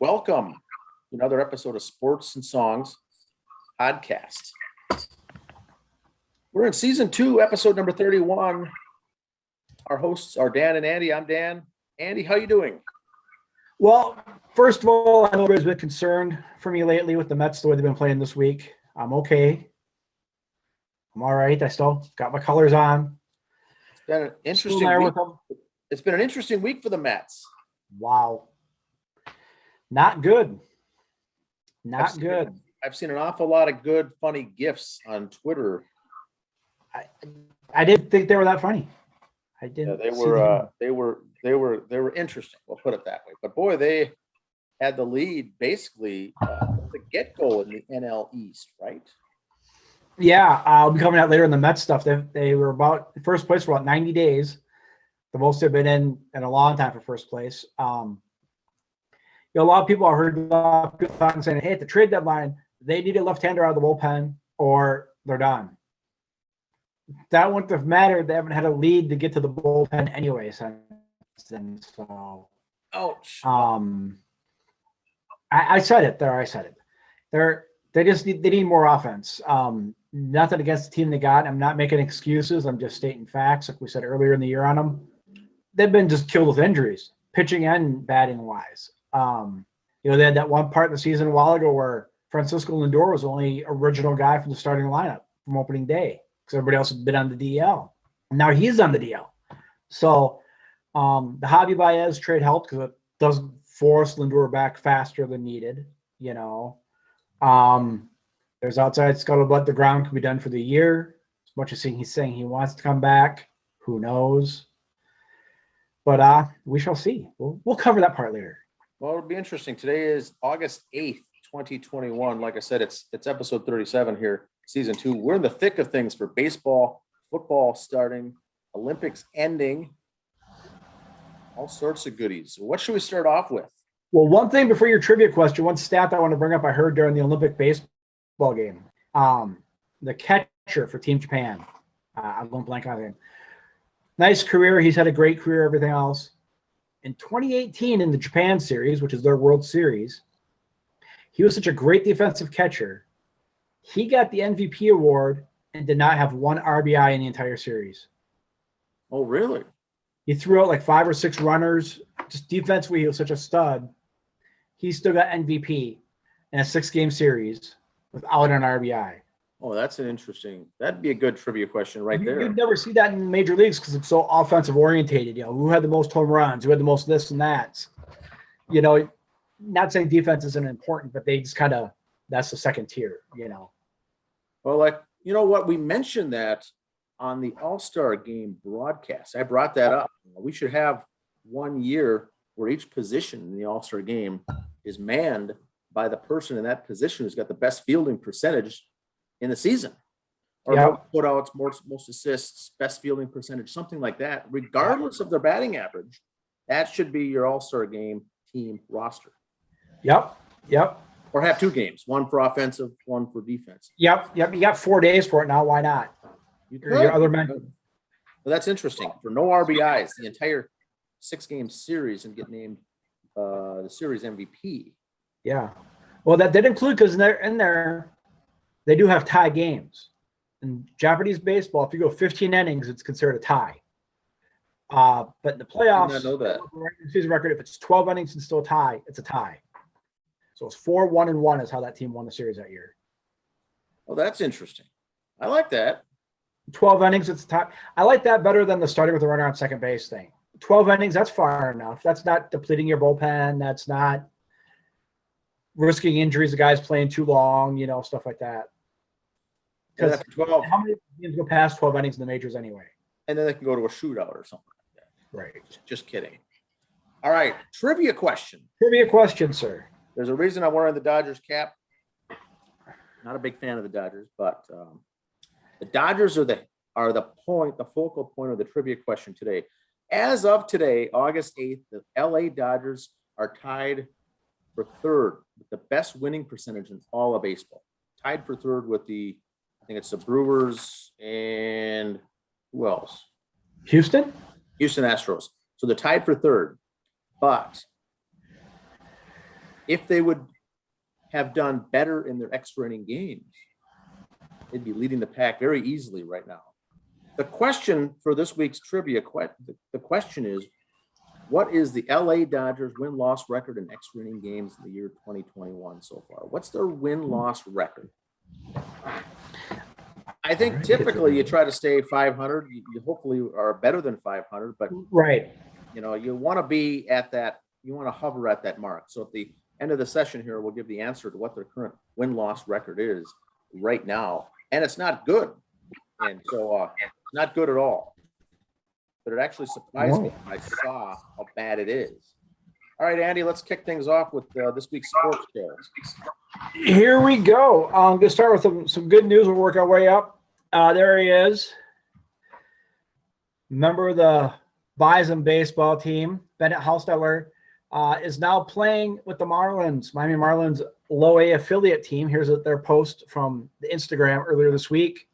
Welcome to another episode of Sports and Songs podcast. We're in season 2, episode number 31. Our hosts are Dan and Andy. I'm Dan. Andy, how you doing? Well, first of all, I know everybody's been concerned for me lately with the Mets, the way they've been playing this week. I'm okay. I'm all right. I still got my colors on. It's been an interesting week. It's been an interesting week for the Mets. Wow. Not good. Not good. I've seen an awful lot of good, funny GIFs on Twitter. I didn't think they were that funny. I didn't. Yeah, they were interesting. We'll put it that way. But boy, they had the lead basically the get-go in the NL East, right? Yeah, I'll be coming out later in the Mets stuff. They were about first place for about 90 days, the most they've been in a long time for first place. A lot of people I heard a lot of people talking saying, "Hey, at the trade deadline, they need a left-hander out of the bullpen, or they're done." That wouldn't have mattered. They haven't had a lead to get to the bullpen anyway since then. So, ouch. I said it there. I said it. They need more offense. Nothing against the team they got. I'm not making excuses. I'm just stating facts, like we said earlier in the year on them. They've been just killed with injuries, pitching and batting wise. They had that one part in the season a while ago where Francisco Lindor was the only original guy from the starting lineup from opening day because everybody else had been on the DL. And now he's on the DL. So the Javi Baez trade helped because it does force Lindor back faster than needed. There's outside scuttlebutt. The ground can be done for the year. As much as he's saying he wants to come back, who knows? But we shall see. We'll cover that part later. Well, it'll be interesting. Today is August 8th, 2021. Like I said, it's episode 37 here, season 2. We're in the thick of things for baseball, football starting, Olympics ending, all sorts of goodies. So what should we start off with? Well, one thing before your trivia question, one stat I want to bring up I heard during the Olympic baseball game. The catcher for Team Japan, I won't blank on him. Nice career. He's had a great career, everything else. In 2018, in the Japan series, which is their World Series, he was such a great defensive catcher. He got the MVP award and did not have one RBI in the entire series. Oh, really? He threw out like 5 or 6 runners. Just defensively, he was such a stud. He still got MVP in a 6-game series without an RBI. Oh, that'd be a good trivia question right there. You'd never see that in major leagues because it's so offensive orientated. Who had the most home runs, who had the most this and that. Not saying defense isn't important, but they just that's the second tier, Well, you know what? We mentioned that on the All-Star Game broadcast. I brought that up. We should have 1 year where each position in the All-Star Game is manned by the person in that position who's got the best fielding percentage in the season, or most putouts, most assists, best fielding percentage, something like that, regardless of their batting average. That should be your All-Star Game team roster. Yep. Or have 2 games, one for offensive, one for defense. Yep. You got 4 days for it now. Why not? Your other men. Well, that's interesting. For no RBIs, the entire 6-game series, and get named the series MVP. Yeah. Well, that did include because in there. They do have tie games. In Japanese baseball, if you go 15 innings, it's considered a tie. But in the playoffs, I did not know that. Season record, if it's 12 innings and still a tie, it's a tie. So it's 4-1-1 is how that team won the series that year. Well, that's interesting. I like that. 12 innings, it's a tie. I like that better than the starting with a runner on second base thing. 12 innings, that's far enough. That's not depleting your bullpen. That's not risking injuries, the guy's playing too long, stuff like that. Because how many teams go past 12 innings in the majors anyway? And then they can go to a shootout or something like that. Right. Just kidding. All right. Trivia question, sir. There's a reason I'm wearing the Dodgers cap. Not a big fan of the Dodgers, but the Dodgers are the focal point of the trivia question today. As of today, August 8th, the LA Dodgers are tied for 3rd with the best winning percentage in all of baseball. Tied for 3rd with I think it's the Brewers and who else? Houston Astros. So they're tied for 3rd. But if they would have done better in their extra inning games, they'd be leading the pack very easily right now. The question for this week's trivia, the question is, what is the LA Dodgers win-loss record in extra inning games in the year 2021 so far? What's their win-loss record? I think typically you try to stay 500. You hopefully are better than 500, but right. You want to be at that. You want to hover at that mark. So at the end of the session here, we'll give the answer to what their current win-loss record is right now, and it's not good. And so not good at all. But it actually surprised me when I saw how bad it is. All right, Andy, let's kick things off with this week's sports show. Here we go. I'm going to start with some good news. We'll work our way up. There he is. Member of the Bison baseball team, Bennett Hausteller, is now playing with the Marlins, Miami Marlins low A affiliate team. Here's their post from the Instagram earlier this week.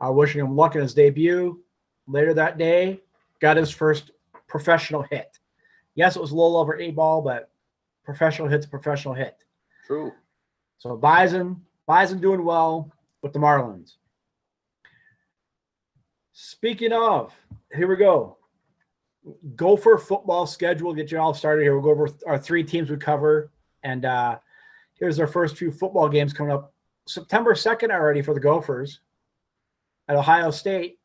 Wishing him luck in his debut. Later that day, got his first professional hit. Yes, it was a little over a ball, but professional hit's a professional hit. True. So Bison doing well with the Marlins. Speaking of, here we go. Gopher football schedule. Get you all started here. We'll go over our 3 teams we cover. And here's our first few football games coming up. September 2nd already for the Gophers at Ohio State.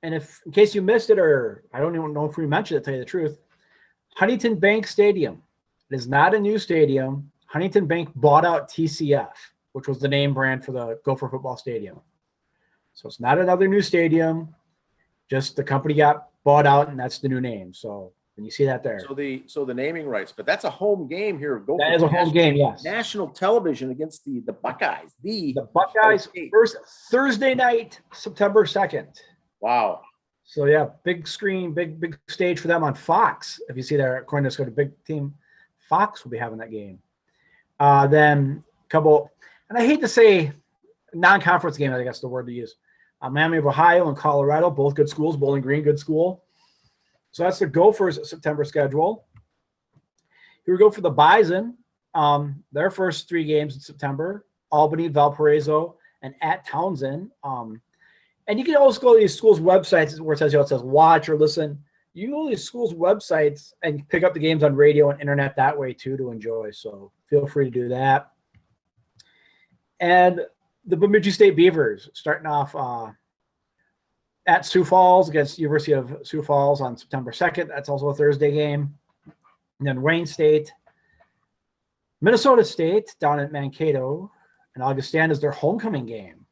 And if, in case you missed it, or I don't even know if we mentioned it, to tell you the truth, Huntington Bank Stadium. It is not a new stadium. Huntington Bank bought out TCF, which was the name brand for the Gopher football stadium. So it's not another new stadium. Just the company got bought out, and that's the new name. So when you see that there. So the naming rights, but that's a home game here. Gopher, that is a home game, yes. National television against the Buckeyes. The Buckeyes first Thursday night, September 2nd. Wow. So yeah, big screen, big stage for them on Fox. If you see there, according to the big team, Fox will be having that game. Then a couple, and I hate to say non-conference game, I think that's the word to use. Miami of Ohio and Colorado, both good schools. Bowling Green, good school. So that's the Gophers' September schedule. Here we go for the Bison. Their first 3 games in September: Albany, Valparaiso, and at Townsend. And you can always go to these schools' websites where it says watch or listen. You can go to these schools' websites and pick up the games on radio and internet that way too to enjoy. So feel free to do that. And the Bemidji State Beavers starting off at Sioux Falls against University of Sioux Falls on September 2nd. That's also a Thursday game. And then Wayne State, Minnesota State down at Mankato, and Augustana is their homecoming game,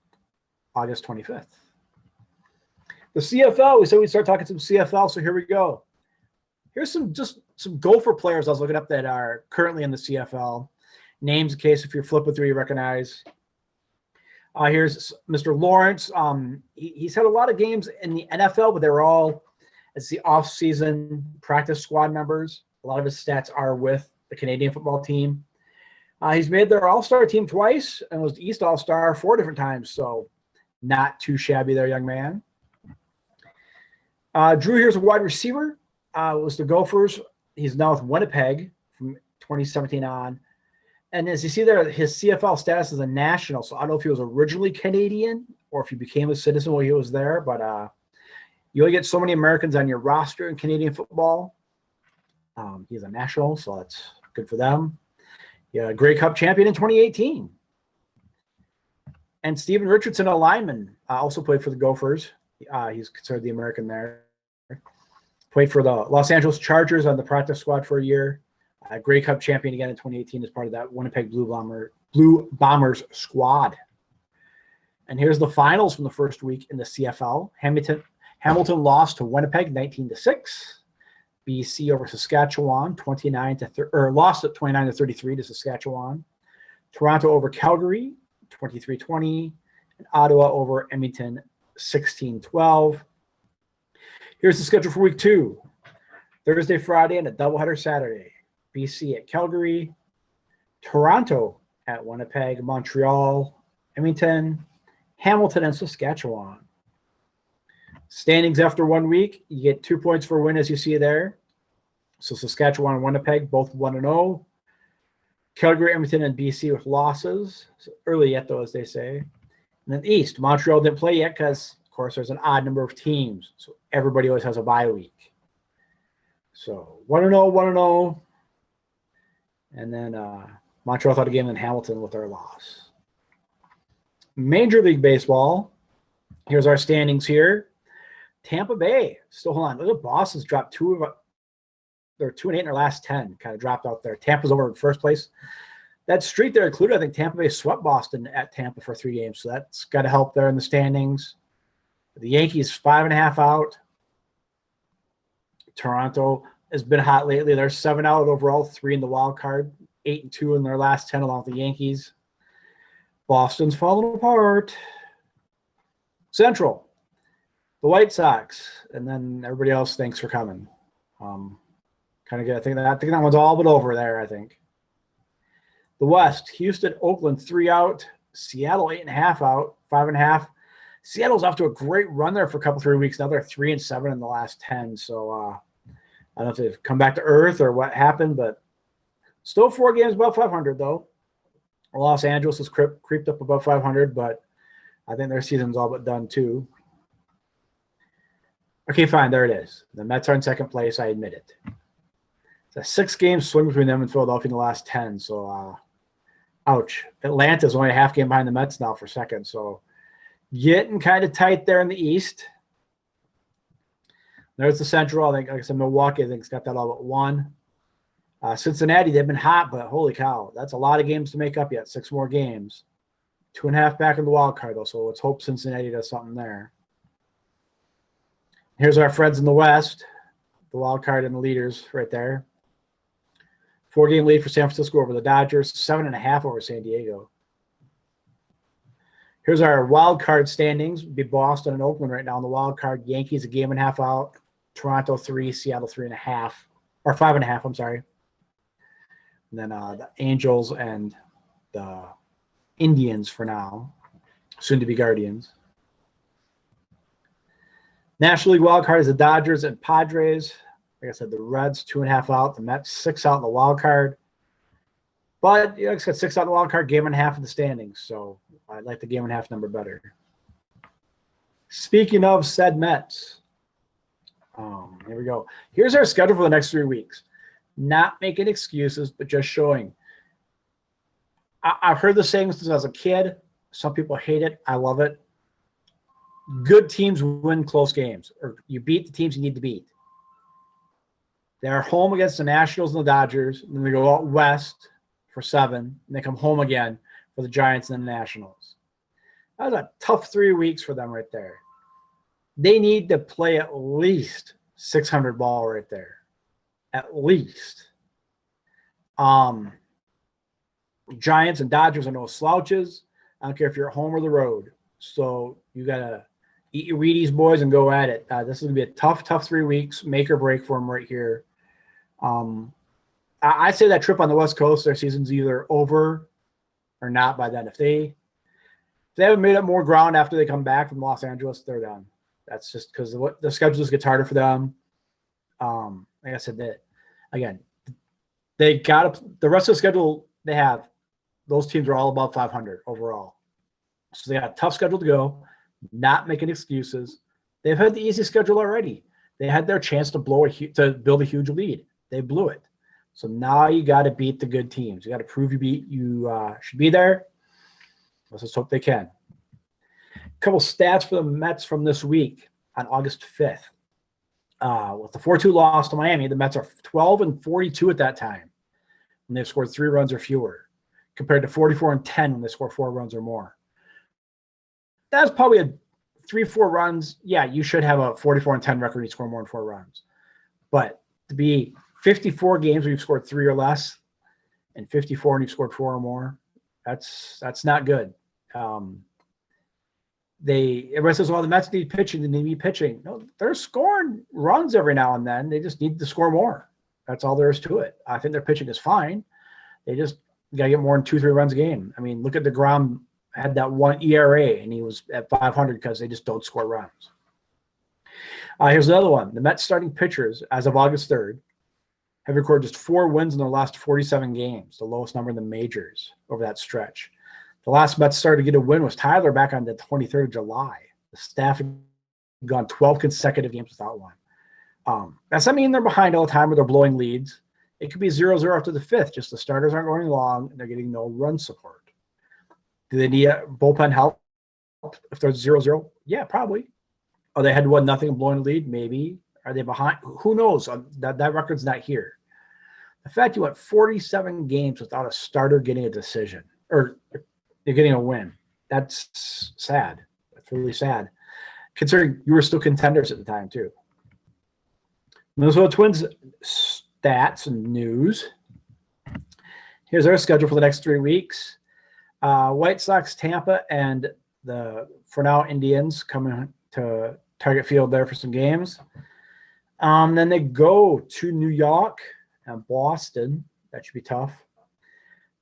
August 25th. The CFL, we said we'd start talking some CFL, so here we go. Here's some Gopher players I was looking up that are currently in the CFL. Names in case if you're flipping through you recognize. Here's Mr. Lawrence. He's had a lot of games in the NFL, but they were all as the off-season practice squad members. A lot of his stats are with the Canadian football team. He's made their all-star team twice and was the East All-Star 4 different times, so not too shabby there, young man. Drew here's a wide receiver. Was the Gophers. He's now with Winnipeg from 2017 on. And as you see there, his CFL status is a national. So I don't know if he was originally Canadian or if he became a citizen while he was there. But you only get so many Americans on your roster in Canadian football. He's a national, so that's good for them. Yeah, Grey Cup champion in 2018. And Steven Richardson, a lineman, also played for the Gophers. He's considered the American there. Played for the Los Angeles Chargers on the practice squad for a year. Grey Cup champion again in 2018 as part of that Winnipeg Blue Bombers squad. And here's the finals from the first week in the CFL. Hamilton lost to Winnipeg 19-6. BC over Saskatchewan lost at 29-33 to Saskatchewan. Toronto over Calgary 23-20, and Ottawa over Edmonton 16-12. Here's the schedule for week 2. Thursday, Friday, and a doubleheader Saturday. BC at Calgary, Toronto at Winnipeg, Montreal, Edmonton, Hamilton, and Saskatchewan. Standings after 1 week, you get 2 points for a win, as you see there. So Saskatchewan and Winnipeg, both 1-0. Calgary, Edmonton, and BC with losses. So early yet, though, as they say. And then the East, Montreal didn't play yet because, of course, there's an odd number of teams. So everybody always has a bye week. So 1-0, 1-0. And then Montreal thought a game in Hamilton with their loss. Major League Baseball. Here's our standings here. Tampa Bay. Still, hold on. Look at Boston's dropped they're 2-8 in their last 10. Kind of dropped out there. Tampa's over in first place. That streak there included, I think, Tampa Bay swept Boston at Tampa for 3 games. So that's got to help there in the standings. The Yankees 5.5 out. Toronto has been hot lately. They're 7 out overall, 3 in the wild card, 8-2 in their last 10 along with the Yankees. Boston's falling apart. Central, the White Sox, and then everybody else. Thanks for coming. Kind of good. I think that one's all but over there. I think. The West, Houston, Oakland 3 out, Seattle 8.5 out, 5.5. Seattle's off to a great run there for a couple 3 weeks. Now they're 3-7 in the last 10. So I don't know if they've come back to earth or what happened, but still 4 games above 500 though. Los Angeles has creeped up above 500, but I think their season's all but done too. Okay, fine. There it is. The Mets are in second place. I admit it. It's a 6-game swing between them and Philadelphia in the last 10. So, ouch. Atlanta's only a half game behind the Mets now for second. So, getting kind of tight there in the East. There's the Central. I think, like I said, Milwaukee, I think, has got that all but 1. Cincinnati, they've been hot, but holy cow. That's a lot of games to make up yet. 6 more games. 2.5 back in the wild card, though. So, let's hope Cincinnati does something there. Here's our friends in the West. The wild card and the leaders right there. 4-game lead for San Francisco over the Dodgers, 7.5 over San Diego. Here's our wild card standings. It'd be Boston and Oakland right now in the wild card. Yankees 1.5 games out. Toronto 3, Seattle 3.5, or 5.5. I'm sorry. And then the Angels and the Indians for now, soon to be Guardians. National League wild card is the Dodgers and Padres. Like I said, the Reds 2.5 out, the Mets 6 out in the wild card. But like I said, 6 out in the wild card, 1.5 games in the standings. So I like the 1.5 games number better. Speaking of said Mets, here we go. Here's our schedule for the next 3 weeks. Not making excuses, but just showing. I've heard the saying since I was a kid. Some people hate it. I love it. Good teams win close games, or you beat the teams you need to beat. They're home against the Nationals and the Dodgers, and then they go out west for 7, and they come home again for the Giants and the Nationals. That was a tough 3 weeks for them right there. They need to play at least 600 ball right there. At least. Giants and Dodgers are no slouches. I don't care if you're at home or the road. So you got to eat your Wheaties, boys, and go at it. This is going to be a tough 3 weeks, make or break for them right here. I say that trip on the West Coast, their season's either over or not by then. If they haven't made up more ground after they come back from Los Angeles, they're done. That's just because the schedule just gets harder for them. Like I said, they got the rest of the schedule they have. Those teams are all above 500 overall. So they got a tough schedule to go, not making excuses. They've had the easy schedule already. They had their chance to build a huge lead. They blew it. So now you got to beat the good teams. You got to prove you should be there. Let's just hope they can. A couple stats for the Mets from this week on August 5th. With the 4-2 loss to Miami, the Mets are 12-42 at that time when they've scored 3 runs or fewer, compared to 44-10 when they score 4 runs or more. That's probably a 3-4 runs. Yeah, you should have a 44-10 record when you score more than 4 runs. But to be 54 games where you've scored 3 or less, and 54 and you've scored 4 or more, that's not good. Everybody says, well, the Mets need pitching, they need pitching. No, they're scoring runs every now and then. They just need to score more. That's all there is to it. I think their pitching is fine. They just got to get more than 2-3 runs a game. I mean, look at DeGrom, had that 1 ERA, and he was at 500 because they just don't score runs. Here's another one. The Mets starting pitchers as of August 3rd. have recorded just 4 wins in their last 47 games, the lowest number in the majors over that stretch. The last Mets starter to get a win was Tyler back on the 23rd of July. The staff had gone 12 consecutive games without one. That doesn't mean they're behind all the time or they're blowing leads. It could be 0-0 after the 5th, just the starters aren't going long and they're getting no run support. Do they need bullpen help if there's 0-0? Yeah, probably. Are they had 1-0 and blowing a lead? Maybe. Are they behind? Who knows? That record's not here. The fact you went 47 games without a starter getting a decision or you're getting a win, that's sad. That's really sad, considering you were still contenders at the time too. Minnesota Twins stats and news. Here's our schedule for the next 3 weeks. White Sox, Tampa, and the, for now, Indians coming to Target Field there for some games. Then they go to New York and Boston. That should be tough.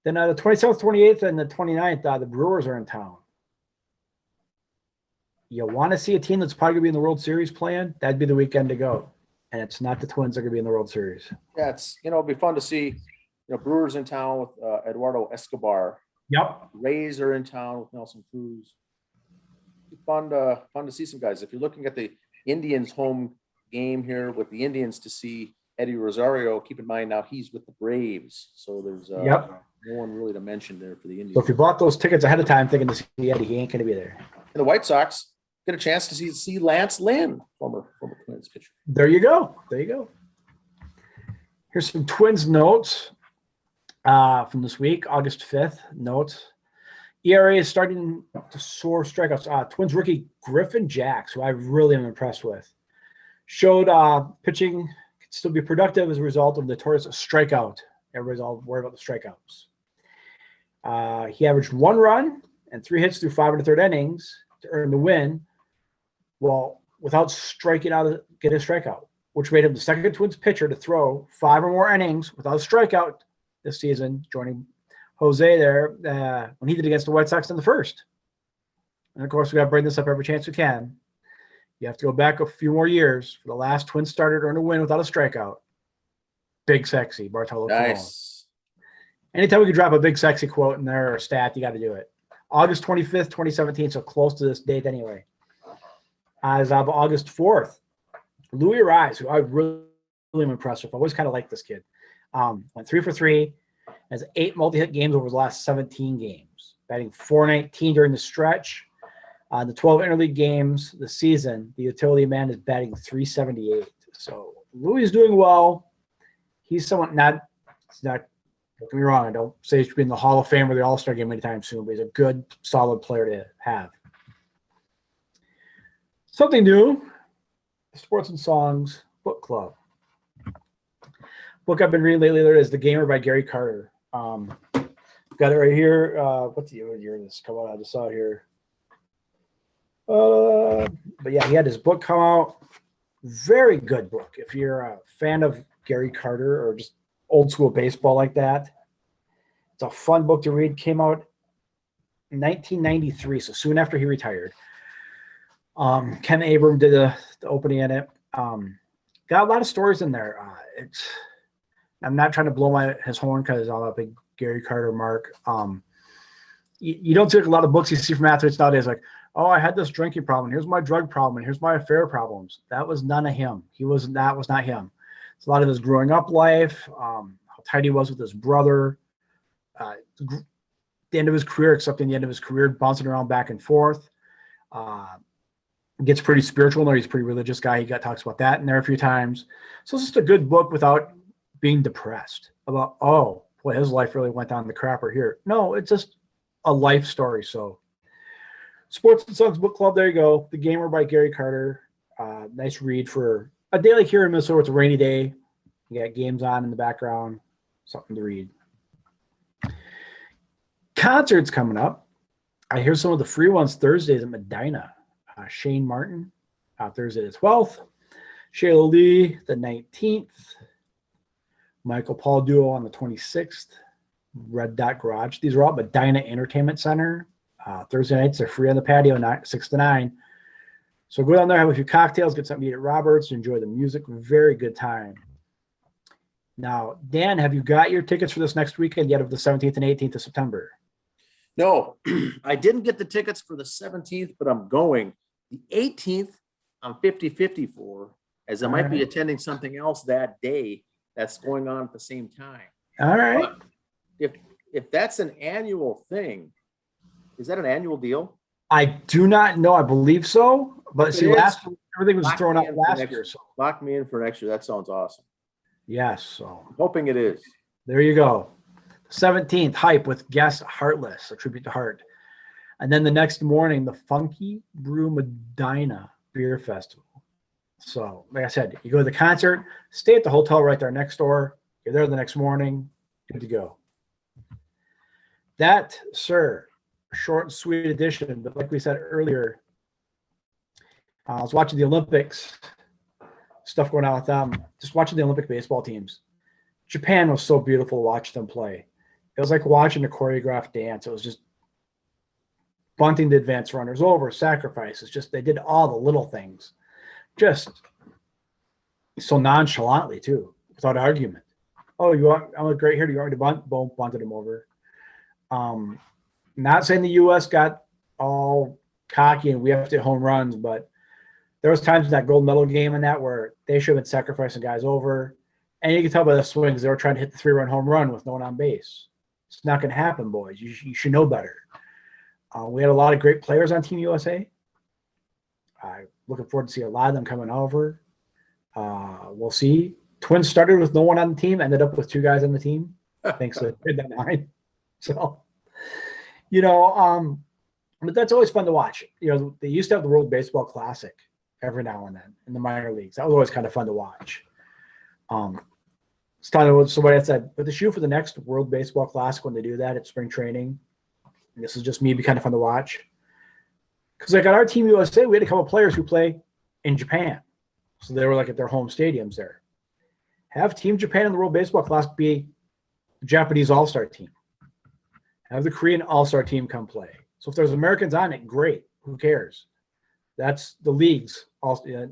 Then the 27th, 28th, and the 29th, the Brewers are in town. You want to see a team that's probably going to be in the World Series playing? That'd be the weekend to go. And it's not the Twins that are going to be in the World Series. Yeah, it's, it'd be fun to see, Brewers in town with Eduardo Escobar. Yep. Rays are in town with Nelson Cruz. Fun to see some guys. If you're looking at the Indians home game here with the Indians to see Eddie Rosario, keep in mind now he's with the Braves. So there's no one really to mention there for the Indians. So if you bought those tickets ahead of time thinking to see Eddie, he ain't going to be there. And the White Sox get a chance to see Lance Lynn, former Twins pitcher. There you go. Here's some Twins notes from this week, August 5th. Notes. ERA is starting to soar strikeouts. Twins rookie Griffin Jacks, who I really am impressed with, showed pitching can still be productive as a result of the notorious strikeout. Everybody's all worried about the strikeouts. He averaged 1 run and 3 hits through 5 1/3 innings to earn the win, well, without striking out, get a strikeout, which made him the second Twins pitcher to throw 5 or more innings without a strikeout this season, joining Jose there when he did against the White Sox in the first. And of course, we got to bring this up every chance we can. You have to go back a few more years for the last Twins starter to earn a win without a strikeout. Big Sexy, Bartolo Nice. Colon. Anytime we can drop a big sexy quote in there or stat, you got to do it. August 25th, 2017, so close to this date anyway. As of August 4th, Louis Rise, who I really am impressed with. I always kind of like this kid. Went 3 for 3, has 8 multi-hit games over the last 17 games, batting .419 during the stretch. The 12 interleague games this season, the utility man is batting .378. So Louis is doing well. He's someone not, don't get me wrong, I don't say he should be in the Hall of Fame or the All-Star game anytime soon, but he's a good, solid player to have. Something new, Sports and Songs Book Club. Book I've been reading lately there is The Gamer by Gary Carter. Got it right here. What's the year did this come out? I just saw it here. But yeah, he had his book come out. Very good book. If you're a fan of Gary Carter or just old school baseball like that, it's a fun book to read. Came out in 1993, so soon after he retired. Ken Abram did the opening in it. Got a lot of stories in there. I'm not trying to blow his horn because I'm a big Gary Carter mark. You don't see like a lot of books you see from athletes nowadays like, oh, I had this drinking problem. Here's my drug problem. And here's my affair problems. That was none of him. That was not him. It's a lot of his growing up life, how tight he was with his brother, the end of his career, accepting the end of his career, bouncing around back and forth. Gets pretty spiritual. No, he's a pretty religious guy. He talks about that in there a few times. So it's just a good book without being depressed about, oh, boy, his life really went down the crapper here. No, it's just a life story. So Sports and Songs Book Club, there you go. The Gamer by Gary Carter. Nice read for a day like here in Minnesota. It's a rainy day. You got games on in the background. Something to read. Concerts coming up. I hear some of the free ones Thursdays at Medina. Shane Martin, Thursday the 12th. Shayla Lee, the 19th. Michael Paul Duo on the 26th. Red Dot Garage. These are all at Medina Entertainment Center. Thursday nights, they're free on the patio, 6 to 9. So go down there, have a few cocktails, get something to eat at Roberts, enjoy the music. Very good time. Now, Dan, have you got your tickets for this next weekend yet of the 17th and 18th of September? No, I didn't get the tickets for the 17th, but I'm going. The 18th, I'm 50-50 for, as I All might be right. attending something else that day that's going on at the same time. All right. But if that's an annual thing, is that an annual deal? I do not know. I believe so. But If see, it is, everything was lock thrown me out in for last next- year. So Lock me in for next year. That sounds awesome. yes. So I'm hoping it is. there you go. 17th, Hype with Guess Heartless, a tribute to Heart. And then the next morning, the Funky Brew Medina Beer Festival. So, like I said, you go to the concert, stay at the hotel right there next door. You're there the next morning, good to go. That, sir, short and sweet edition. But like we said earlier, I was watching the Olympics, stuff going on with them, just watching the Olympic baseball teams. Japan was so beautiful to watch them play. It was like watching a choreographed dance. It was just bunting the advanced runners over, sacrifices. Just they did all the little things, just so nonchalantly too, without argument. Oh, you want? I look great here. Do you want me to bunt? Boom, bunted him over. Not saying the U.S. got all cocky and we have to hit home runs, but there was times in that gold medal game and that where they should have been sacrificing guys over. And you can tell by the swings they were trying to hit the 3-run home run with no one on base. It's not going to happen, boys. You should know better. We had a lot of great players on Team USA. I'm looking forward to see a lot of them coming over. We'll see. Twins started with no one on the team, ended up with 2 guys on the team, thanks to that 9. So, but that's always fun to watch. They used to have the World Baseball Classic every now and then in the minor leagues. That was always kind of fun to watch. It's kind of what somebody had said, but the shoot for the next World Baseball Classic when they do that at spring training. And this is just me, be kind of fun to watch. Because like at our Team USA, we had a couple of players who play in Japan. So they were like at their home stadiums there. Have Team Japan in the World Baseball Classic be the Japanese all-star team. Have the Korean all-star team come play. So if there's Americans on it, great. Who cares? That's the leagues, and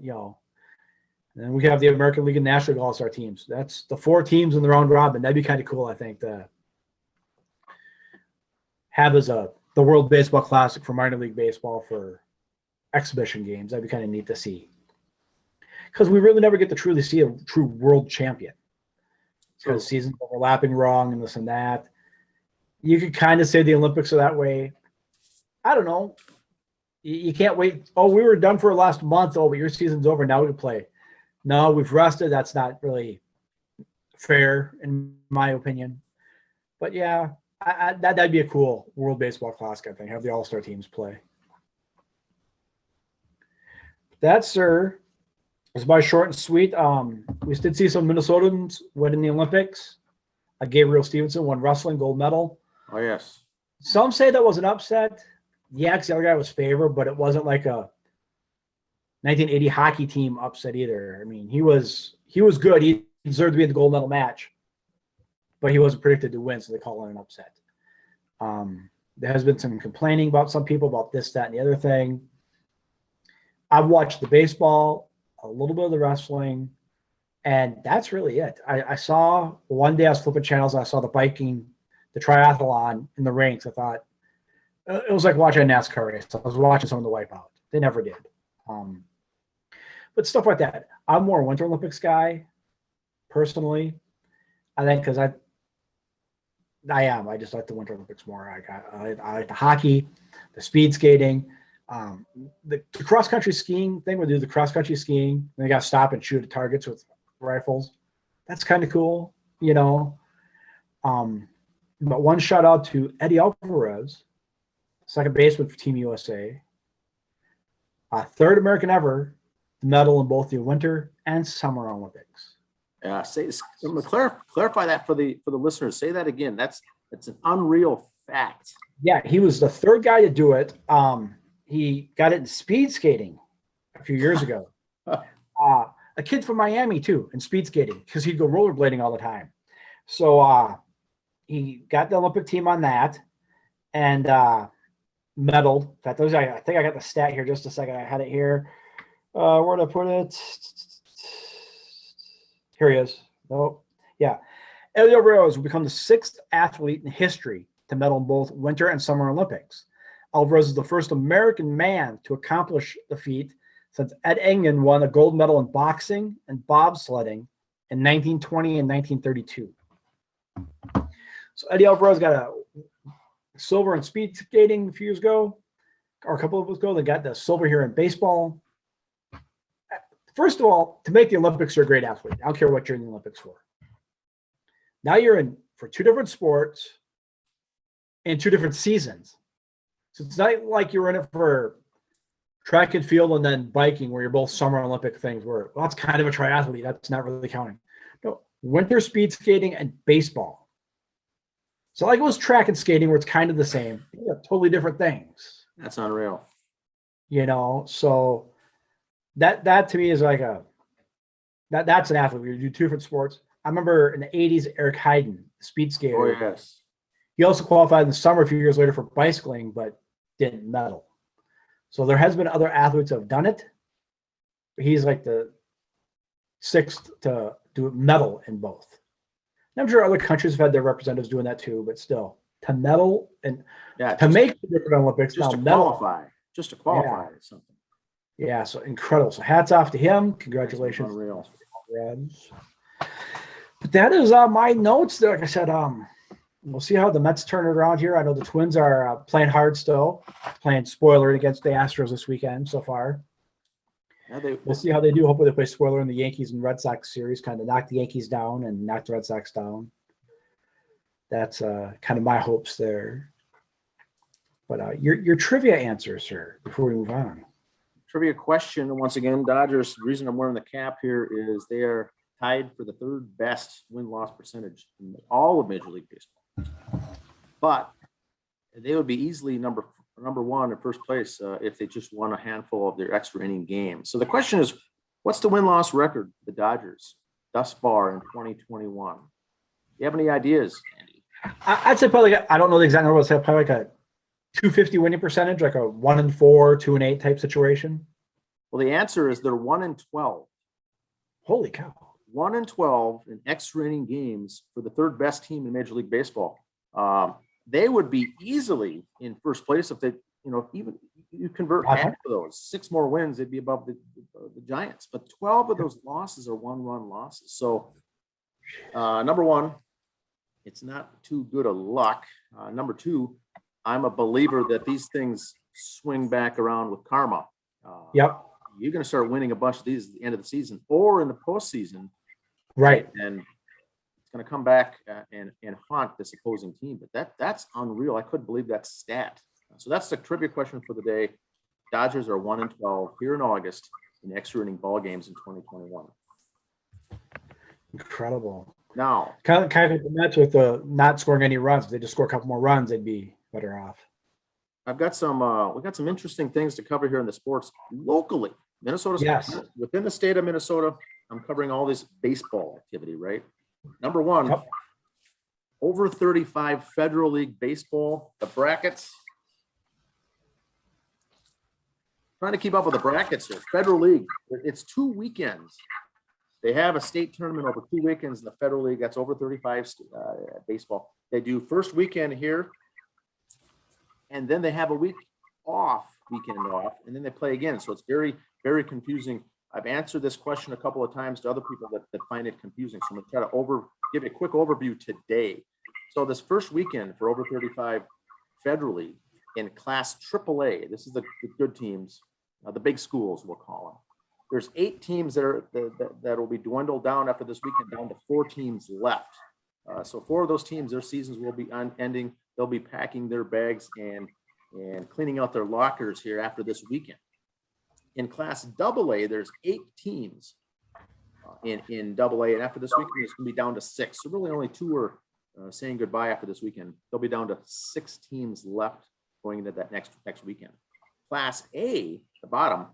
then we have the American League and National League all-star teams. That's the 4 teams in the round robin. That'd be kind of cool, I think, to have as the World Baseball Classic for minor league baseball for exhibition games. That'd be kind of neat to see. Because we really never get to truly see a true world champion. Because seasons overlapping wrong and this and that. You could kind of say the Olympics are that way. I don't know. You can't wait. Oh, we were done for last month. Oh, but your season's over. Now we can play. No, we've rested. That's not really fair, in my opinion. But yeah, that'd be a cool World Baseball Classic, I think. Have the all-star teams play. That, sir, was my short and sweet. We did see some Minnesotans win in the Olympics. Gabriel Stevenson won wrestling gold medal. Oh, yes. Some say that was an upset. Yeah, because the other guy was favored, but it wasn't like a 1980 hockey team upset either. I mean, he was good. He deserved to be in the gold medal match, but he wasn't predicted to win, so they call it an upset. There has been some complaining about some people about this, that, and the other thing. I've watched the baseball, a little bit of the wrestling, and that's really it. I saw one day I was flipping channels, and I saw the triathlon in the rinks. I thought it was like watching a NASCAR race. I was watching someone to wipe out. They never did. But stuff like that. I'm more a Winter Olympics guy, personally. I think because I am. I just like the Winter Olympics more. I like the hockey, the speed skating, the cross country skiing thing. We do the cross country skiing. And they got to stop and shoot at targets with rifles. That's kind of cool, But one shout out to Eddie Alvarez, second baseman for Team USA. 3rd American ever to medal in both the Winter and Summer Olympics. Yeah, I'm gonna clarify that for the listeners. Say that again. That's an unreal fact. Yeah, he was the 3rd guy to do it. He got it in speed skating a few years ago. A kid from Miami too in speed skating because he'd go rollerblading all the time. So he got the Olympic team on that and medaled. In fact, I think I got the stat here just a second. I had it here. Where'd I put it? Here he is. Nope. Yeah. Eddie Alvarez will become the 6th athlete in history to medal in both Winter and Summer Olympics. Alvarez is the first American man to accomplish the feat since Ed Engen won a gold medal in boxing and bobsledding in 1920 and 1932. So Eddie Alvarez got a silver in speed skating a few years ago, or a couple of years ago. They got the silver here in baseball. First of all, to make the Olympics, you're a great athlete. I don't care what you're in the Olympics for. Now you're in for 2 different sports and 2 different seasons. So it's not like you're in it for track and field and then biking, where you're both Summer Olympic things, where, well, that's kind of a triathlete. That's not really counting. No, winter speed skating and baseball. So like it was track and skating, where it's kind of the same. Yeah, totally different things. That's unreal. So that to me is like that's an athlete. We do 2 different sports. I remember in the 80s, Eric Heiden, speed skater. Oh, yes. He also qualified in the summer a few years later for bicycling, but didn't medal. So there has been other athletes that have done it. He's like the 6th to do medal in both. And I'm sure other countries have had their representatives doing that too, but still, to medal and to make the different Olympics, just now to medal, qualify, just to qualify or something. Yeah, so incredible. So hats off to him. Congratulations. Unreal. But that is my notes. Like I said, we'll see how the Mets turn it around here. I know the Twins are playing hard still, playing spoiler against the Astros this weekend so far. Yeah, we'll see how they do. Hopefully they play spoiler in the Yankees and Red Sox series, kind of knock the Yankees down and knock the Red Sox down. That's kind of my hopes there. But your trivia answer, sir, before we move on. Trivia question, once again, Dodgers, the reason I'm wearing the cap here is they are tied for the 3rd best win-loss percentage in all of Major League Baseball. But they would be easily number 1 in first place if they just won a handful of their extra inning games. So the question is, what's the win-loss record for the Dodgers thus far in 2021? Do you have any ideas, Andy? I'd say probably, I don't know the exact number, I'd say probably like a 250 winning percentage, like a 1-4, 2-8 type situation. Well, the answer is they're 1-12. Holy cow. 1-12 in extra inning games for the 3rd best team in Major League Baseball. They would be easily in first place if they, even you convert half of those 6 more wins, they'd be above the Giants. But 12 of those losses are 1-run losses. So number 1, it's not too good a luck. Number 2, I'm a believer that these things swing back around with karma. Yep. You're going to start winning a bunch of these at the end of the season or in the postseason. Right. And it's going to come back and haunt this opposing team. But that's unreal. I couldn't believe that stat. So that's the trivia question for the day. Dodgers are 1-12 here in August in extra inning ball games in 2021. Incredible. Now, kind of like the Mets with not scoring any runs. If they just score a couple more runs, they'd be better off. I've got we got some interesting things to cover here in the sports locally. Minnesota, yes. Within the state of Minnesota, I'm covering all this baseball activity, right? Number 1, over 35 Federal League baseball, the brackets. Trying to keep up with the brackets here. Federal League, it's 2 weekends. They have a state tournament over 2 weekends in the Federal League. That's over 35 baseball. They do first weekend here, and then they have a weekend off, and then they play again. So it's very, very confusing. I've answered this question a couple of times to other people that find it confusing. So I'm going to try to give you a quick overview today. So this first weekend for over 35 Federal League in Class AAA, this is the good teams, the big schools, we'll call them. There's 8 teams that will be dwindled down after this weekend, down to 4 teams left. So 4 of those teams, their seasons will be ending. They'll be packing their bags and cleaning out their lockers here after this weekend. In Class AA, there's 8 teams in AA, and after this weekend, it's going to be down to 6. So really only 2 are saying goodbye after this weekend. They'll be down to 6 teams left going into that next weekend. Class A, the bottom,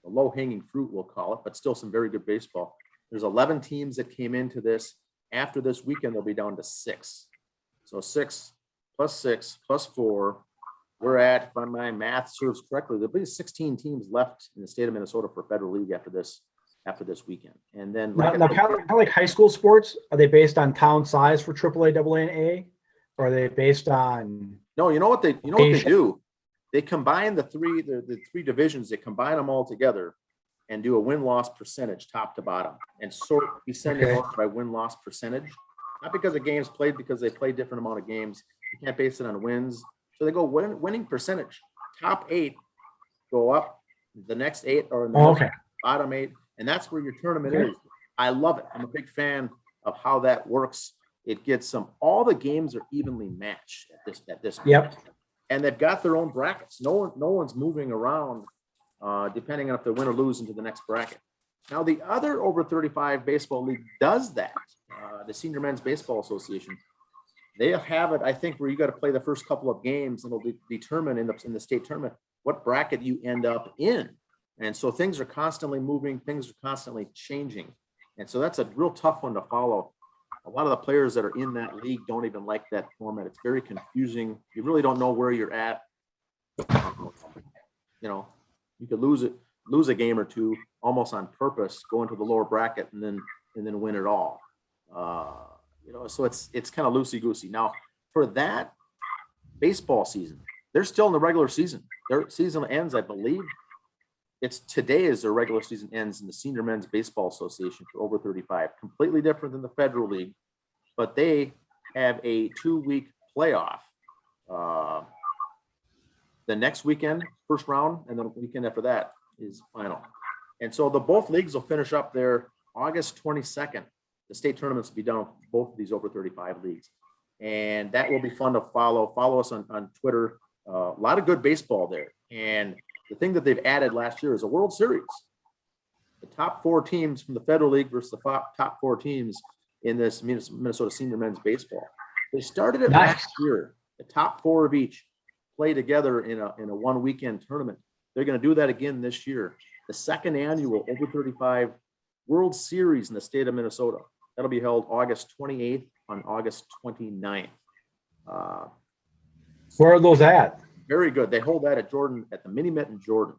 the low-hanging fruit, we'll call it, but still some very good baseball. There's 11 teams that came into this. After this weekend, they'll be down to 6. So 6 plus 4, we're at, if my math serves correctly, there'll be 16 teams left in the state of Minnesota for Federal League after this after this weekend. And then Now, kind of like high school sports, are they based on town size for AAA, AA, and A? Or are they based on? No, you know what they do? They combine the three divisions. They combine them all together and do a win-loss percentage top to bottom and sort descending order by win-loss percentage. Not because of games played, because they play different amount of games. You can't base it on wins. So they go winning percentage. Top 8 go up. The next 8 are in the bottom 8. And that's where your tournament is. I love it. I'm a big fan of how that works. It gets all the games are evenly matched at this point. Yep. And they've got their own brackets. No one's moving around depending on if they win or lose into the next bracket. Now, the other over 35 baseball league does that. The Senior Men's Baseball Association. They have it, I think, where you got to play the first couple of games, and it'll determine in the state tournament what bracket you end up in. And so things are constantly moving, things are constantly changing. And so that's a real tough one to follow. A lot of the players that are in that league don't even like that format. It's very confusing. You really don't know where you're at. You know, you could lose a game or two almost on purpose, go into the lower bracket and then win it all. You know, so it's kind of loosey-goosey. Now, for that baseball season, they're still in the regular season. Their season ends, I believe, today is their regular season ends in the Senior Men's Baseball Association for over 35. Completely different than the Federal League, but they have a 2-week playoff. The next weekend, first round, and then the weekend after that is final. And so both leagues will finish up there August 22nd. The state tournaments will be done with both of these over 35 leagues. And that will be fun to follow. Follow us on Twitter. A lot of good baseball there. And the thing that they've added last year is a World Series. The top 4 teams from the Federal League versus the top 4 teams in this Minnesota Senior Men's Baseball. They started it last year. The top 4 of each play together in a one weekend tournament. They're going to do that again this year. The second annual over 35 World Series in the state of Minnesota. That'll be held August 28th on August 29th. Where are those at? Very good. They hold that at the Mini Met in Jordan.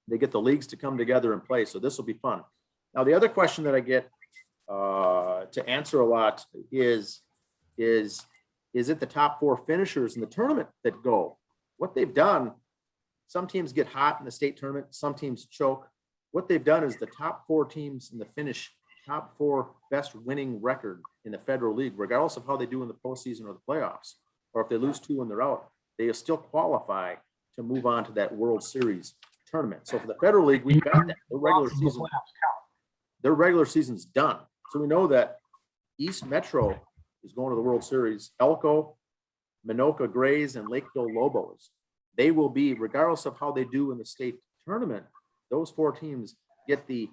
They get the leagues to come together and play. So this will be fun. Now, the other question that I get to answer a lot is it the top 4 finishers in the tournament that go? What they've done, some teams get hot in the state tournament, some teams choke. What they've done is the top 4 teams in the finish, top 4 best winning record in the Federal League, regardless of how they do in the postseason or the playoffs, or if they lose 2 and they're out, they still qualify to move on to that World Series tournament. So for the Federal League, we've got that. Their regular season's done. So we know that East Metro is going to the World Series. Elko, Minoka Grays, and Lakeville Lobos. They will be, regardless of how they do in the state tournament, those 4 teams get the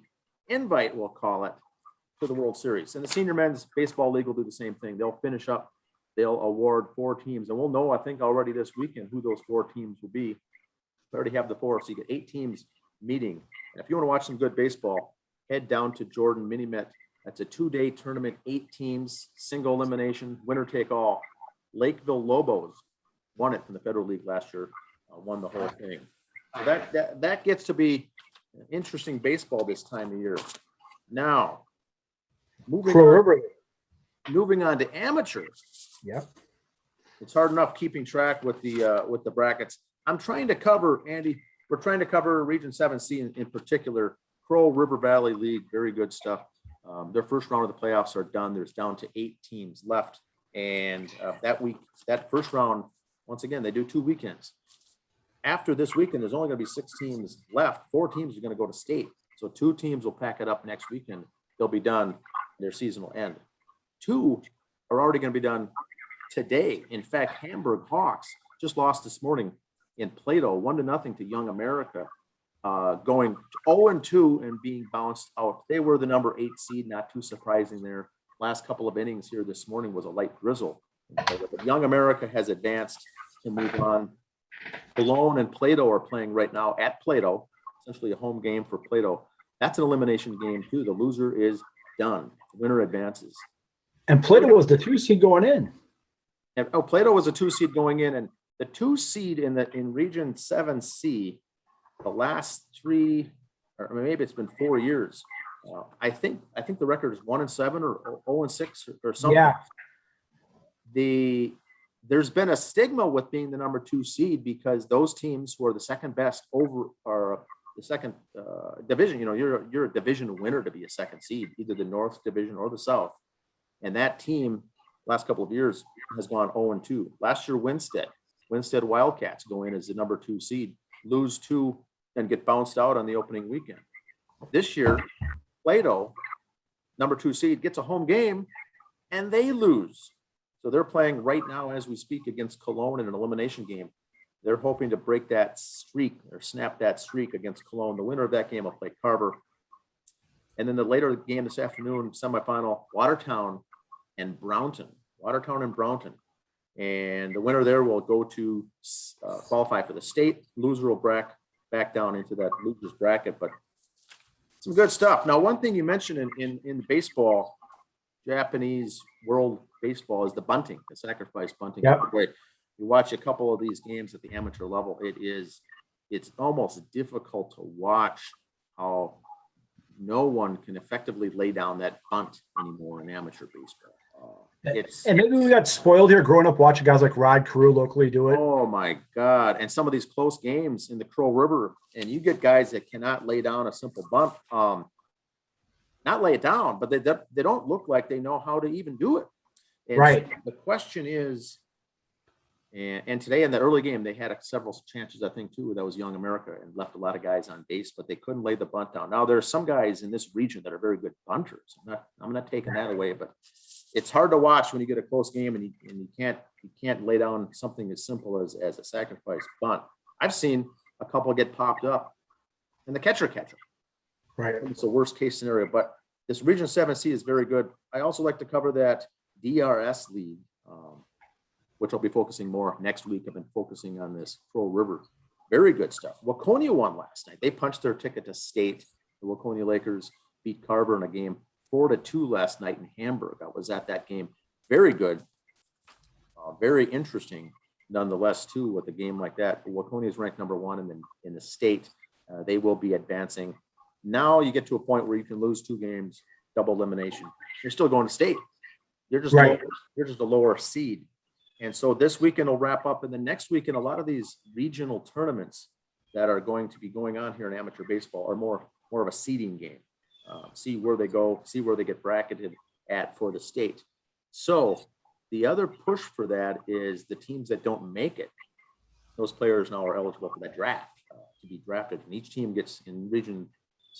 invite, we'll call it, to the World Series. And the Senior Men's Baseball League will do the same thing. They'll finish up, they'll award 4 teams. And we'll know, I think, already this weekend who those 4 teams will be. We already have the 4, so you get 8 teams meeting. And if you want to watch some good baseball, head down to Jordan Mini Met. That's a 2-day tournament, 8 teams, single elimination, winner take all. Lakeville Lobos won it from the Federal League last year, won the whole thing. So that gets to be interesting baseball this time of year. Now, moving on to amateurs. Yep. It's hard enough keeping track with the brackets. I'm trying to cover, Andy. We're trying to cover Region 7C in particular. Crow River Valley League, very good stuff. Their first round of the playoffs are done. There's down to 8 teams left, and that first round, once again, they do 2 weekends. After this weekend, there's only going to be 6 teams left. 4 teams are going to go to state, so 2 teams will pack it up next weekend. They'll be done. Their season will end. 2 are already going to be done today. In fact, Hamburg Hawks just lost this morning in Plato, 1-0 to Young America, going 0-2 and being bounced out. They were the number 8 seed, not too surprising there. Last couple of innings here this morning was a light drizzle. But Young America has advanced to move on. Cologne and Plato are playing right now at Plato, essentially a home game for Plato. That's an elimination game too. The loser is done. The winner advances. And Plato was the 2 seed going in. And Plato was a 2 seed going in, and the 2 seed in Region 7C, the last 3, or maybe it's been 4 years, I think the record is 1-7 or 0-6 or something. Yeah. There's been a stigma with being the number 2 seed because those teams who are the second best over are the second division. You're a division winner to be a second seed, either the North Division or the South. And that team, last couple of years, has gone 0-2. Last year, Winstead Wildcats go in as the number 2 seed, lose 2, and get bounced out on the opening weekend. This year, Plato, number 2 seed, gets a home game, and they lose. So they're playing right now as we speak against Cologne in an elimination game. They're hoping to break that streak or snap that streak against Cologne. The winner of that game will play Carver. And then the later game this afternoon, semifinal, Watertown and Brownton. And the winner there will go to qualify for the state. Loser will back down into that loser's bracket. But some good stuff. Now, one thing you mentioned in baseball, Japanese World Baseball, is the bunting, the sacrifice bunting. Yep. You watch a couple of these games at the amateur level, it's almost difficult to watch how no one can effectively lay down that bunt anymore in amateur baseball. And maybe we got spoiled here growing up watching guys like Rod Carew locally do it. Oh my God. And some of these close games in the Crow River, and you get guys that cannot lay down a simple bunt. Not lay it down, but they don't look like they know how to even do it. And right. So the question is, and today in the early game, they had several chances, I think, too. That was Young America and left a lot of guys on base, but they couldn't lay the bunt down. Now, there are some guys in this region that are very good bunters. I'm not taking that away, but it's hard to watch when you get a close game and you can't lay down something as simple as a sacrifice bunt. I've seen a couple get popped up and the catcher. Right. It's the worst case scenario, but this Region 7C is very good. I also like to cover that DRS league, which I'll be focusing more next week. I've been focusing on this Crow River. Very good stuff. Waconia won last night. They punched their ticket to state. The Waconia Lakers beat Carver in a game 4-2 last night in Hamburg. I was at that game. Very good. Very interesting, nonetheless, too, with a game like that. Waconia is ranked number 1 in the state. They will be advancing. Now you get to a point where you can lose 2 games, double elimination. You're still going to state. You're just right. You're just a lower seed. And so this weekend will wrap up, and the next weekend, a lot of these regional tournaments that are going to be going on here in amateur baseball are more of a seeding game. See where they go, see where they get bracketed at for the state. So the other push for that is the teams that don't make it. Those players now are eligible for that draft to be drafted, and each team gets in Region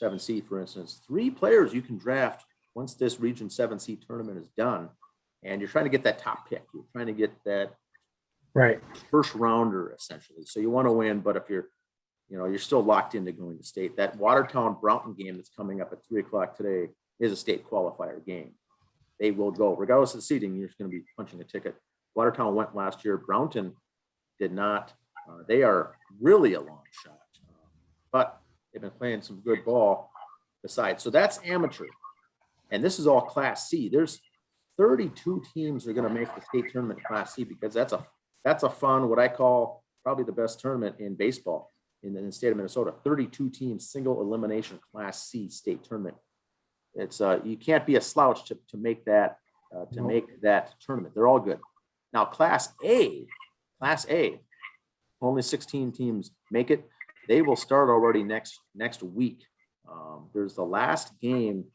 7C, for instance, 3 players you can draft once this Region 7C tournament is done. And you're trying to get that top pick. You're trying to get that right first rounder, essentially. So you want to win, but if you're still locked into going to state. That Watertown Brownton game that's coming up at 3:00 today is a state qualifier game. They will go, regardless of the seeding. You're just going to be punching a ticket. Watertown went last year. Brownton did not. They are really a long shot, but they've been playing some good ball besides. So that's amateur, and this is all Class C. There's 32 teams are going to make the state tournament in Class C because that's a fun, what I call probably the best tournament in baseball in the state of Minnesota. 32 teams, single elimination Class C state tournament. It's you can't be a slouch to make that make that tournament. They're all good. Now Class A, only 16 teams make it. They will start already next week. There's the last game.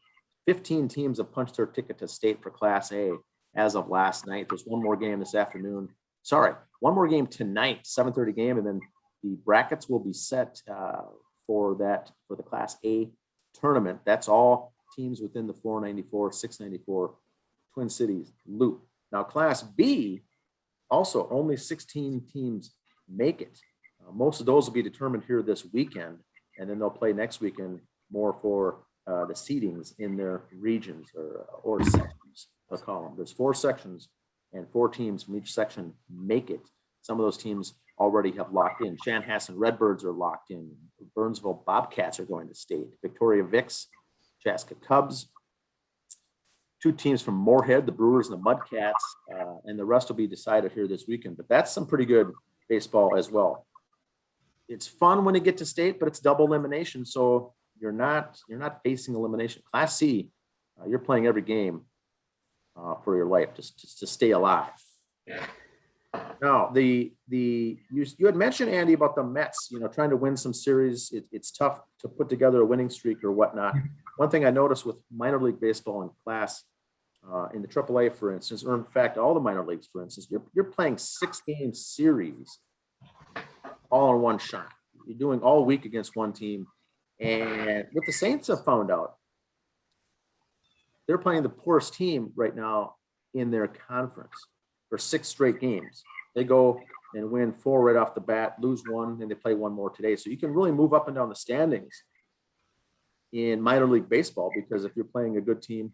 15 teams have punched their ticket to state for Class A as of last night. There's one more game this afternoon. One more game tonight, 7:30 game, and then the brackets will be set for the Class A tournament. That's all teams within the 494, 694 Twin Cities loop. Now, Class B, also only 16 teams make it. Most of those will be determined here this weekend, and then they'll play next weekend more for the seedings in their regions or sections, I'll call them. There's 4 sections, and 4 teams from each section make it. Some of those teams already have locked in. Chanhassen Redbirds are locked in. Burnsville Bobcats are going to state. Victoria Vics, Chaska Cubs. 2 teams from Moorhead, the Brewers and the Mudcats, and the rest will be decided here this weekend. But that's some pretty good baseball as well. It's fun when you get to state, but it's double elimination. So you're not facing elimination. Class C, you're playing every game for your life just to stay alive. Now, you had mentioned, Andy, about the Mets, trying to win some series. It's tough to put together a winning streak or whatnot. One thing I noticed with minor league baseball in class, in the AAA, for instance, or in fact, all the minor leagues, for instance, you're playing 6-game series all in one shot. You're doing all week against one team. And what the Saints have found out, they're playing the poorest team right now in their conference for 6 straight games. They go and win 4 right off the bat, lose 1, and they play 1 more today. So you can really move up and down the standings in minor league baseball, because if you're playing a good team,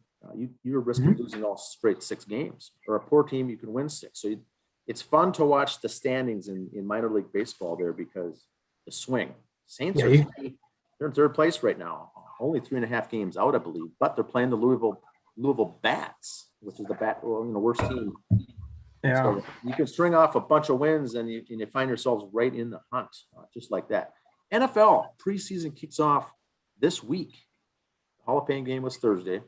you're risking losing all straight 6 games. Or a poor team, you can win 6. So it's fun to watch the standings in minor league baseball there, because the swing. Saints they're in 3rd place right now, only 3.5 games out, I believe, but they're playing the Louisville Bats, which is the worst team. Yeah. So you can string off a bunch of wins and you find yourselves right in the hunt, just like that. NFL preseason kicks off this week. The Hall of Fame game was Thursday.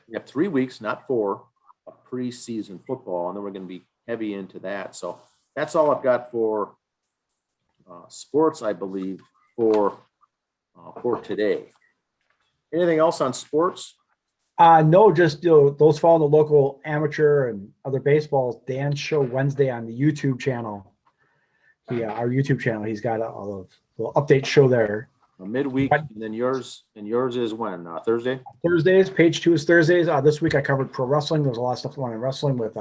We have 3 weeks, not 4, of preseason football, and then we're going to be heavy into that. So that's all I've got for sports, I believe, for today. Anything else on sports? No, just those following the local amateur and other baseballs. Dan's show Wednesday on the YouTube channel. Our YouTube channel. He's got a little update show there. Midweek, and then yours is when? Thursday? Thursdays. Page 2 is Thursdays. This week I covered pro wrestling. There's a lot of stuff going on in wrestling with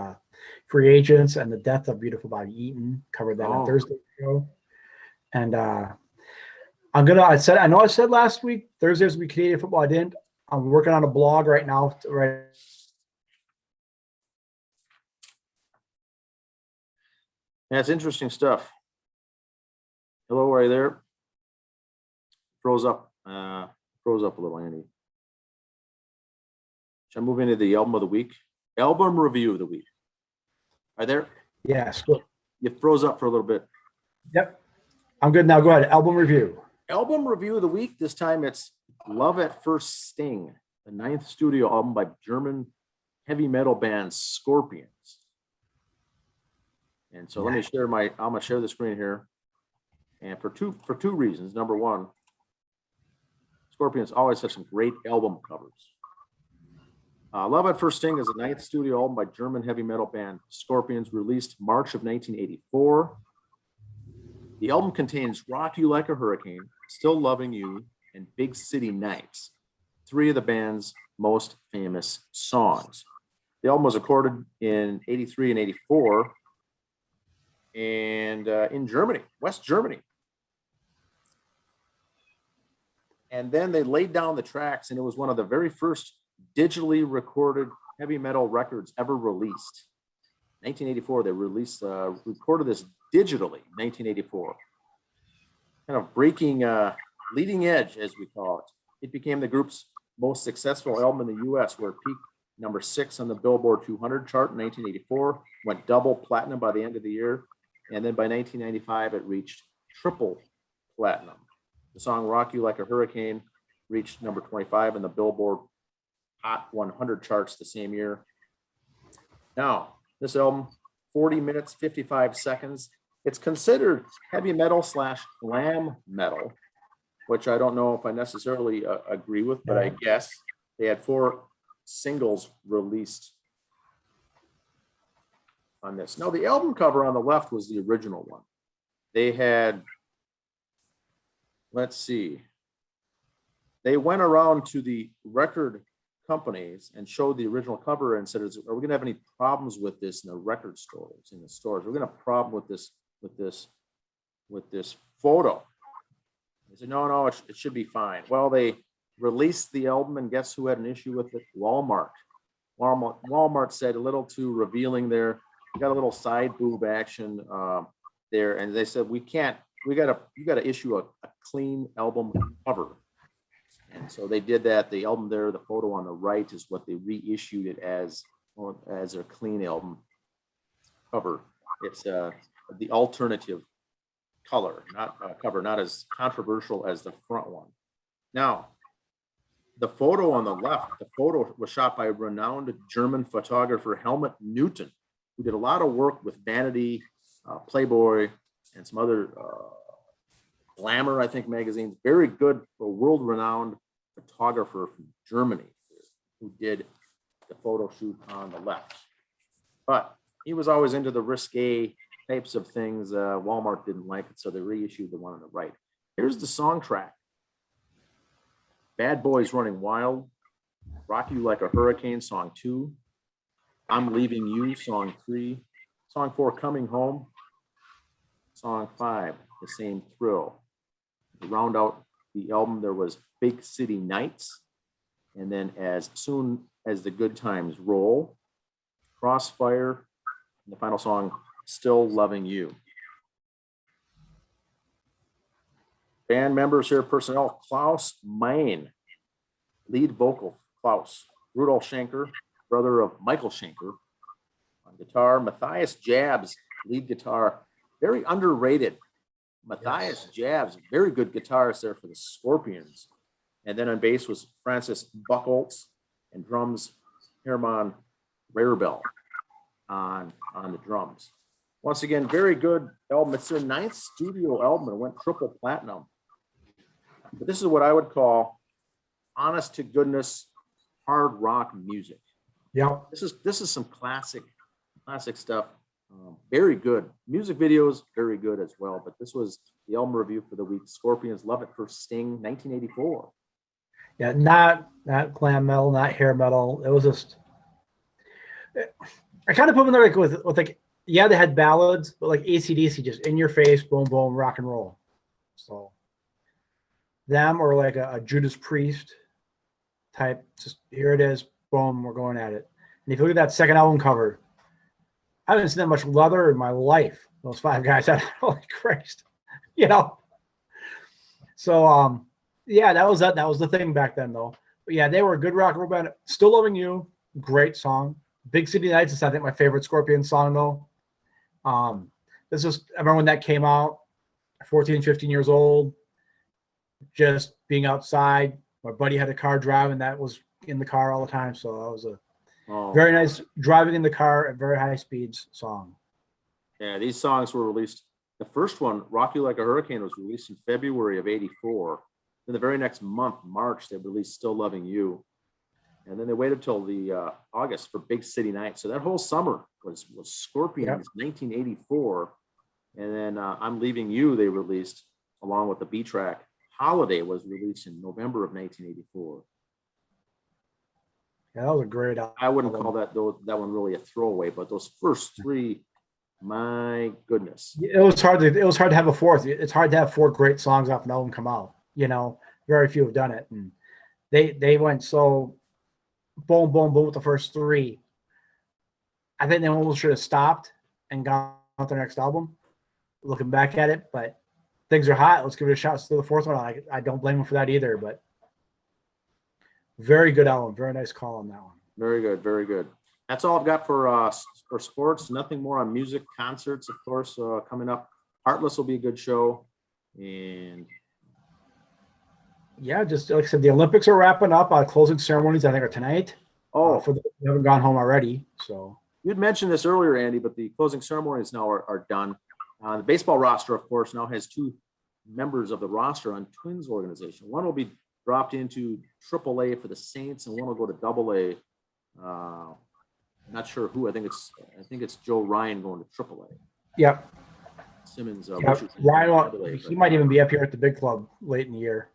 free agents and the death of beautiful Bobby Eaton. Covered that on Thursday show. And I know I said last week Thursdays would be Canadian football. I didn't. I'm working on a blog right now. That's interesting stuff. Hello, are you there? Froze up a little, Andy. Should I move into the album of the week? Album review of the week. Are there? Yes. You froze up for a little bit. Yep. I'm good now. Go ahead. Album review. Album review of the week. This time it's Love at First Sting, the 9th studio album by German heavy metal band Scorpions. And so let me share I'm gonna share the screen here. And for two reasons. Number one, Scorpions always have some great album covers. Love at First Sting is the 9th studio album by German heavy metal band Scorpions, released March of 1984. The album contains Rock You Like a Hurricane, Still Loving You, and Big City Nights, 3 of the band's most famous songs. The album was recorded in 83 and 84 and in Germany, West Germany. And then they laid down the tracks, and it was one of the very first digitally recorded heavy metal records ever released. 1984, they recorded this digitally, 1984. Kind of breaking, leading edge, as we call it. It became the group's most successful album in the U.S., where it peaked number 6 on the Billboard 200 chart in 1984, went double platinum by the end of the year, and then by 1995, it reached triple platinum. The song Rock You Like a Hurricane reached number 25 in the Billboard Hot 100 charts the same year. Now, this album, 40 minutes, 55 seconds. It's considered heavy metal / glam metal, which I don't know if I necessarily agree with, but I guess they had 4 singles released on this. Now, the album cover on the left was the original one. They had, let's see, they went around to the record companies and showed the original cover and said, are we going to have any problems with this in the record stores, in the stores? We're going to have a problem with this photo. They said, no, it should be fine. Well, they released the album, and guess who had an issue with it? Walmart. Walmart said a little too revealing there. You got a little side boob action there, and they said you got to issue a clean album cover. And so they did that. The album there, the photo on the right, is what they reissued it as a clean album cover. It's the alternative color, not cover, not as controversial as the front one. Now, the photo on the left, the photo was shot by renowned German photographer Helmut Newton, who did a lot of work with Vanity, Playboy, and some other Glamour, I think, magazines. Very good, world-renowned photographer from Germany who did the photo shoot on the left. But he was always into the risque types of things. Walmart didn't like it, so they reissued the one on the right. Here's the song track. Bad Boys Running Wild, Rock You Like a Hurricane, song 2. I'm Leaving You, song 3. Song 4, Coming Home. Song 5, The Same Thrill. To round out the album, there was Big City Nights. And then As Soon as the Good Times Roll, Crossfire, and the final song, Still Loving You. Band members here, personnel: Klaus Mein, lead vocal, Klaus. Rudolf Schenker, brother of Michael Schenker. On guitar, Matthias Jabs, lead guitar. Very underrated. Matthias Jabs, very good guitarist there for the Scorpions. And then on bass was Francis Buchholz, and drums, Hermann Rarebell on the drums. Once again, very good album. It's their 9th studio album. It went triple platinum. But this is what I would call honest to goodness hard rock music. Yeah. This is some classic stuff. Very good. Music videos, very good as well. But this was the album review for the week. Scorpions, Love It for Sting, 1984. Yeah, not glam metal, not hair metal. It was just, I kind of put them there like with like, yeah, they had ballads, but like AC/DC, just in your face, boom, boom, rock and roll. So them, or like a Judas Priest type, just here it is, boom, we're going at it. And if you look at that second album cover, I haven't seen that much leather in my life. Those 5 guys had, holy Christ, you know. So yeah, that was the thing back then though. But yeah, they were a good rock and roll band. Still Loving You, great song. Big City Nights is, I think, my favorite Scorpion song though. This was, I remember when that came out, 14, 15 years old, just being outside. My buddy had a car driving, that was in the car all the time. So that was a very nice driving in the car at very high speeds song. Yeah, these songs were released. The first one, Rock You Like a Hurricane, was released in February of 84. Then the very next month, March, they released Still Loving You. And then they waited till the August for Big City Nights. So that whole summer was Scorpions, 1984. And then I'm Leaving You, they released along with the B track. Holiday was released in November of 1984. Yeah, that was a great album. I wouldn't call that one really a throwaway, but those first 3, my goodness. It was hard to have a fourth. It's hard to have 4 great songs off an album come out. You know, very few have done it. And they went so boom, boom, boom with the first 3. I think they almost should have stopped and gone with their next album, looking back at it, but things are hot. Let's give it a shot. Still the 4th one. I don't blame them for that either, but very good album. Very nice call on that one. Very good. Very good. That's all I've got for sports. Nothing more on music. Concerts, of course, coming up. Heartless will be a good show. And yeah, just like I said, the Olympics are wrapping up. Closing ceremonies, I think, are tonight. for those who haven't gone home already. So you'd mentioned this earlier, Andy, but the closing ceremonies now are done. The baseball roster, of course, now has 2 members of the roster on Twins organization. One will be dropped into AAA for the Saints, and one will go to AA. Not sure who. I think it's Joe Ryan going to AAA. Yep. Simmons. Ryan, he might even be up here at the big club late in the year.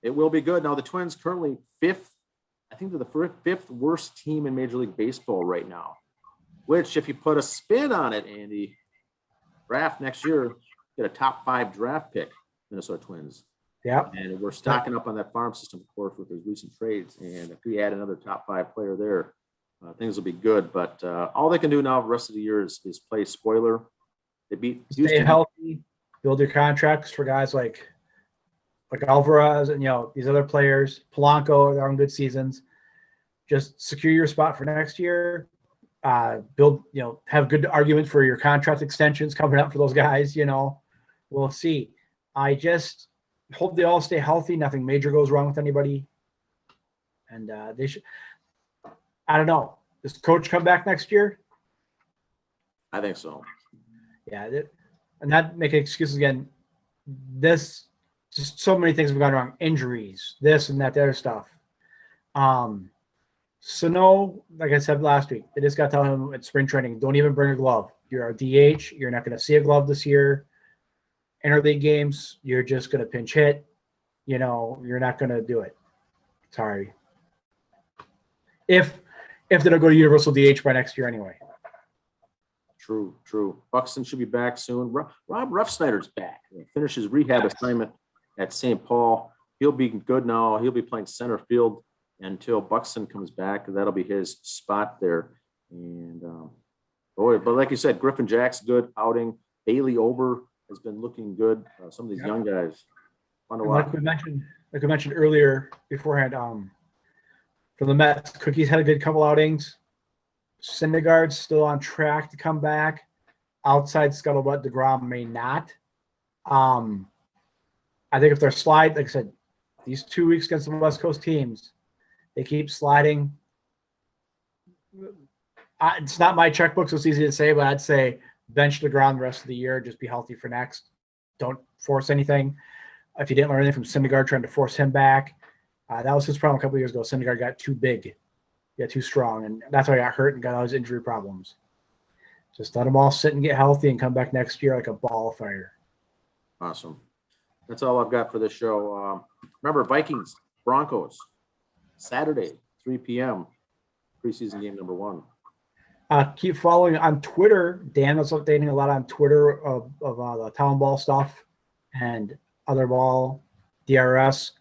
It will be good. Now the Twins currently 5th. I think they're the 5th worst team in Major League Baseball right now. Which, if you put a spin on it, Andy, draft next year, get a top 5 draft pick, Minnesota Twins. Yeah. And we're stocking up on that farm system, of course, with those recent trades. And if we add another top 5 player there, things will be good. But all they can do now the rest of the year is play spoiler. They beat Stay Houston. healthy, build your contracts for guys like Alvarez and these other players. Polanco, they're on good seasons. Just secure your spot for next year. Build, have good argument for your contract extensions coming up for those guys. We'll see. I just hope they all stay healthy. Nothing major goes wrong with anybody. And they should. I don't know. Does coach come back next year? I think so. Yeah, and not making excuses again. This just so many things have gone wrong. Injuries, this and that, the other stuff. Sano, like I said last week, they just got to tell him at spring training, don't even bring a glove. You're a DH. You're not going to see a glove this year. Interleague games, you're just going to pinch hit. You're not going to do it. Sorry. If they don't go to universal DH by next year anyway. True. Buxton should be back soon. Rob Ruffsnyder's back. He finished his rehab assignment at St. Paul. He'll be good now. He'll be playing center field until Buxton comes back. That'll be his spot there. And but like you said, Griffin Jack's good outing. Bailey Ober has been looking good. Some of these young guys. Fun to watch. Like we mentioned earlier beforehand, for the Mets, Cookie's had a good couple outings. Syndergaard's still on track to come back. Outside scuttlebutt, DeGrom may not. I think if they're like I said, these 2 weeks against the West Coast teams, they keep sliding. It's not my checkbook, so it's easy to say, but I'd say bench DeGrom the rest of the year. Just be healthy for next. Don't force anything. If you didn't learn anything from Syndergaard, trying to force him back. That was his problem a couple of years ago. Syndergaard got too big. Got too strong, and that's why he got hurt and got all his injury problems. Just let them all sit and get healthy and come back next year like a ball of fire. Awesome. That's all I've got for this show. Remember, Vikings, Broncos, Saturday, 3 p.m., preseason game number 1. Keep following on Twitter. Dan was updating a lot on Twitter of the town ball stuff and other ball, DRS,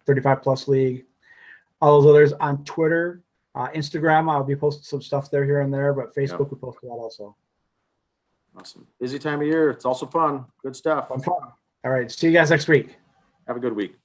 35-plus league, all those others on Twitter. Instagram, I'll be posting some stuff there here and there, but Facebook we post a lot also. Awesome. Busy time of year. It's also fun. Good stuff. Fun. All right. See you guys next week. Have a good week.